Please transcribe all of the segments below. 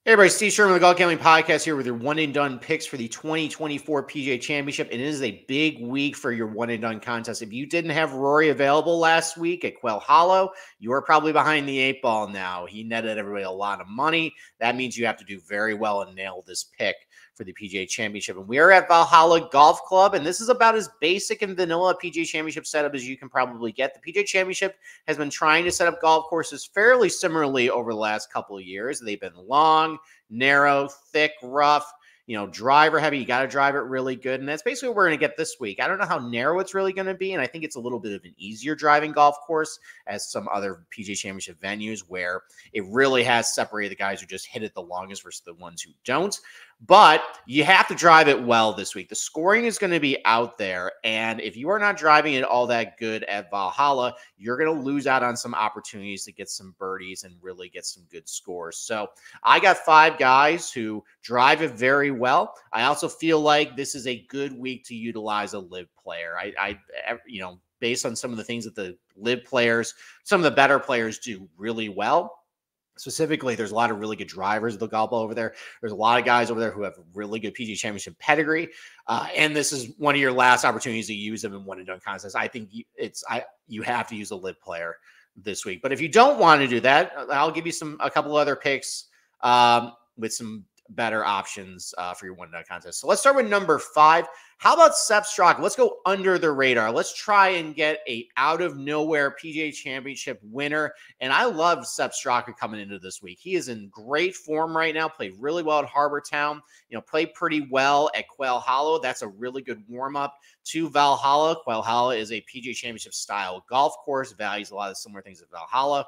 Hey everybody, Steve Schirmer, the Golf Gambling Podcast here with your one-and-done picks for the 2024 PGA Championship. And it is a big week for your one-and-done contest. If you didn't have Rory available last week at Quail Hollow, you are probably behind the eight ball now. He netted everybody a lot of money. That means you have to do very well and nail this pick for the PGA Championship. And we are at Valhalla Golf Club, and this is about as basic and vanilla PGA Championship setup as you can probably get. The PGA Championship has been trying to set up golf courses fairly similarly over the last couple of years. They've been long, narrow, thick, rough, driver heavy. You got to drive it really good. And that's basically what we're going to get this week. I don't know how narrow it's really going to be. And I think it's a little bit of an easier driving golf course as some other PGA Championship venues where it really has separated the guys who just hit it the longest versus the ones who don't. But you have to drive it well this week. The scoring is going to be out there. And if you are not driving it all that good at Valhalla, you're going to lose out on some opportunities to get some birdies and really get some good scores. So I got 5 guys who drive it very well. I also feel like this is a good week to utilize a live player. Based on some of the things that the live players, some of the better players do really well. Specifically, there's a lot of really good drivers of the golf ball over there. There's a lot of guys over there who have really good PGA Championship pedigree. And this is one of your last opportunities to use them in one-and-done contests. I think you have to use a live player this week. But if you don't want to do that, I'll give you a couple other picks with some better options for your one-and-done contest. So let's start with number 5. How about Sepp Straka? Let's go under the radar. Let's try and get a out-of-nowhere PGA Championship winner. And I love Sepp Straka coming into this week. He is in great form right now. Played really well at Harbour Town. Played pretty well at Quail Hollow. That's a really good warm-up to Valhalla. Quail Hollow is a PGA Championship style golf course. Values a lot of similar things at Valhalla.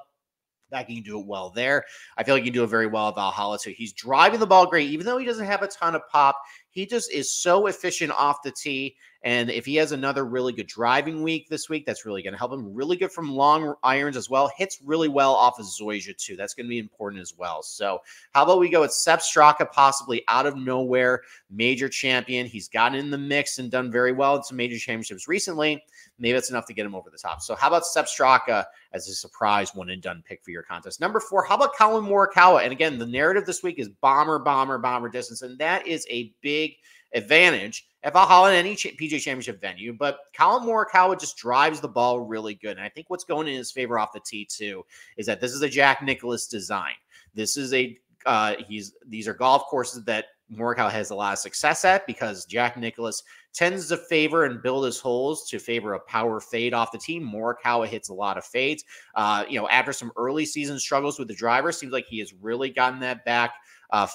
That you can do it well there. I feel like you can do it very well at Valhalla. So he's driving the ball great. Even though he doesn't have a ton of pop, he just is so efficient off the tee. And if he has another really good driving week this week, that's really going to help him. Really good from long irons as well. Hits really well off of Zoysia too. That's going to be important as well. So how about we go with Sepp Straka, possibly out of nowhere major champion. He's gotten in the mix and done very well in some major championships recently. Maybe that's enough to get him over the top. So how about Sepp Straka as a surprise one-and-done pick for your contest? Number 4, how about Collin Morikawa? And again, the narrative this week is bomber distance, and that is a big advantage at Valhalla and any PGA Championship venue. But Collin Morikawa just drives the ball really good. And I think what's going in his favor off the tee too is that this is a Jack Nicklaus design. This is these are golf courses that Morikawa has a lot of success at because Jack Nicklaus tends to favor and build his holes to favor a power fade off the tee. Morikawa hits a lot of fades. After some early season struggles with the driver, seems like he has really gotten that back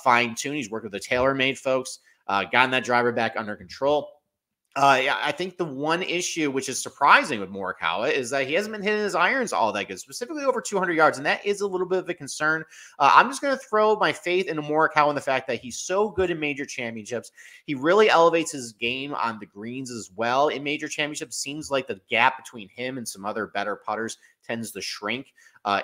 fine-tuned. He's worked with the TaylorMade folks, gotten that driver back under control. I think the one issue, which is surprising with Morikawa, is that he hasn't been hitting his irons all that good, specifically over 200 yards, and that is a little bit of a concern. I'm just going to throw my faith into Morikawa and the fact that he's so good in major championships. He really elevates his game on the greens as well in major championships. Seems like the gap between him and some other better putters tends to shrink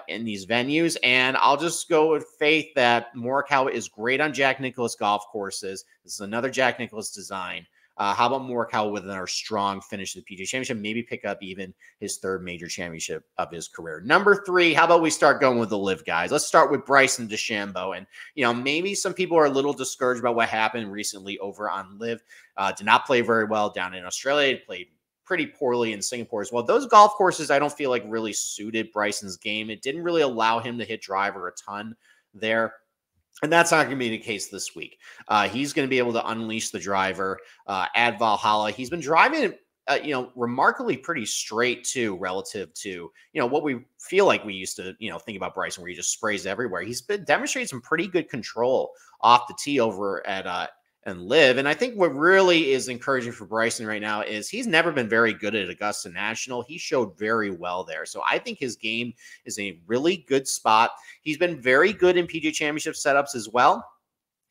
in these venues. And I'll just go with faith that Morikawa is great on Jack Nicklaus golf courses. This is another Jack Nicklaus design. How about Morikawa with another strong finish to the PGA Championship? Maybe pick up even his 3rd major championship of his career. Number 3, how about we start going with the live guys? Let's start with Bryson DeChambeau. And, maybe some people are a little discouraged about what happened recently over on live. Did not play very well down in Australia. Played pretty poorly in Singapore as well. Those golf courses I don't feel like really suited Bryson's game. It didn't really allow him to hit driver a ton there. And that's not going to be the case this week. He's going to be able to unleash the driver at Valhalla. He's been driving it, remarkably pretty straight too, relative to, what we feel like we used to, think about Bryson, where he just sprays everywhere. He's been demonstrating some pretty good control off the tee over at and live. And I think what really is encouraging for Bryson right now is he's never been very good at Augusta National. He showed very well there. So I think his game is a really good spot. He's been very good in PGA Championship setups as well.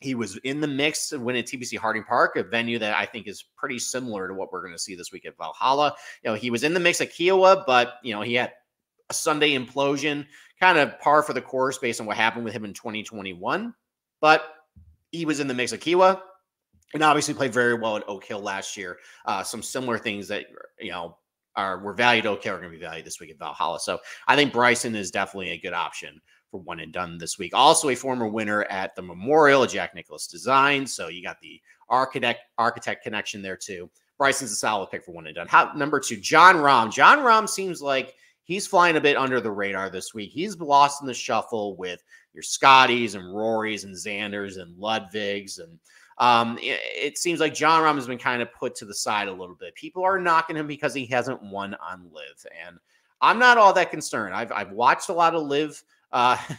He was in the mix to win at TPC Harding Park, a venue that I think is pretty similar to what we're going to see this week at Valhalla. He was in the mix at Kiowa, but, he had a Sunday implosion, kind of par for the course based on what happened with him in 2021. But he was in the mix at Kiowa. And obviously played very well at Oak Hill last year. Some similar things that, were valued at Oak Hill are going to be valued this week at Valhalla. So I think Bryson is definitely a good option for one and done this week. Also a former winner at the Memorial, Jack Nicklaus Design. So you got the architect connection there too. Bryson's a solid pick for one and done. Number 2, Jon Rahm. Jon Rahm seems like he's flying a bit under the radar this week. He's lost in the shuffle with your Scotties and Rorys and Xanders and Ludwigs. And it seems like Jon Rahm has been kind of put to the side a little bit. People are knocking him because he hasn't won on Live. And I'm not all that concerned. I've watched a lot of Live,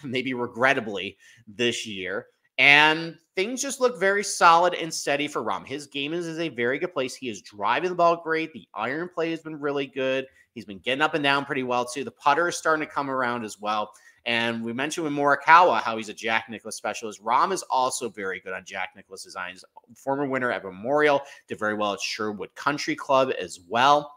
maybe regrettably, this year. And things just look very solid and steady for Rahm. His game is a very good place. He is driving the ball great. The iron play has been really good. He's been getting up and down pretty well, too. The putter is starting to come around as well. And we mentioned with Morikawa how he's a Jack Nicklaus specialist. Rahm is also very good on Jack Nicklaus designs. Former winner at Memorial, did very well at Sherwood Country Club as well.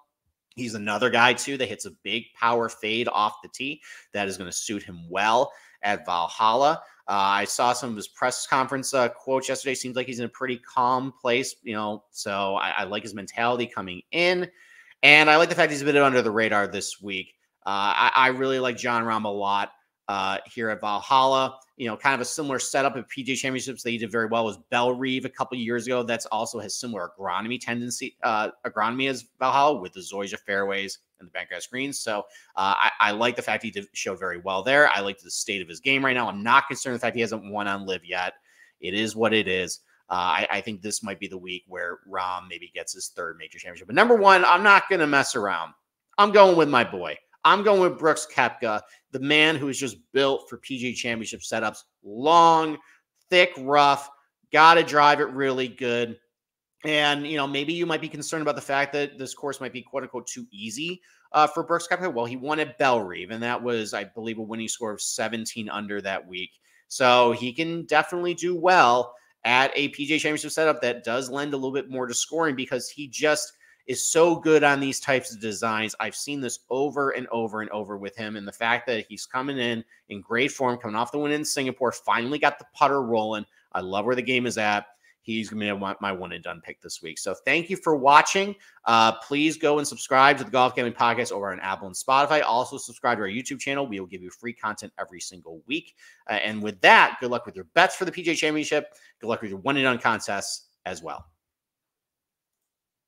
He's another guy, too, that hits a big power fade off the tee. That is going to suit him well at Valhalla. I saw some of his press conference quotes yesterday. Seems like he's in a pretty calm place, so I like his mentality coming in. And I like the fact he's a bit under the radar this week. I really like Jon Rahm a lot here at Valhalla. Kind of a similar setup of PGA Championships that he did very well was Bellerive a couple of years ago. That's also has similar agronomy as Valhalla with the Zoysia fairways and the bentgrass greens. So I like the fact he showed very well there. I like the state of his game right now. I'm not concerned with the fact he hasn't won on Live yet. It is what it is. I think this might be the week where Rahm maybe gets his 3rd major championship. But number 1, I'm not going to mess around. I'm going with my boy. I'm going with Brooks Koepka, the man who is just built for PGA Championship setups. Long, thick, rough, got to drive it really good. And, maybe you might be concerned about the fact that this course might be, quote-unquote, too easy for Brooks Koepka. Well, he won at Bellerive, and that was, I believe, a winning score of 17 under that week. So he can definitely do well at a PGA Championship setup that does lend a little bit more to scoring because he just is so good on these types of designs. I've seen this over and over and over with him. And the fact that he's coming in great form, coming off the win in Singapore, finally got the putter rolling. I love where the game is at. He's going to be my one and done pick this week. So thank you for watching. Please go and subscribe to the Golf Gambling Podcast over on Apple and Spotify. Also subscribe to our YouTube channel. We will give you free content every single week. And with that, good luck with your bets for the PGA Championship. Good luck with your one and done contests as well.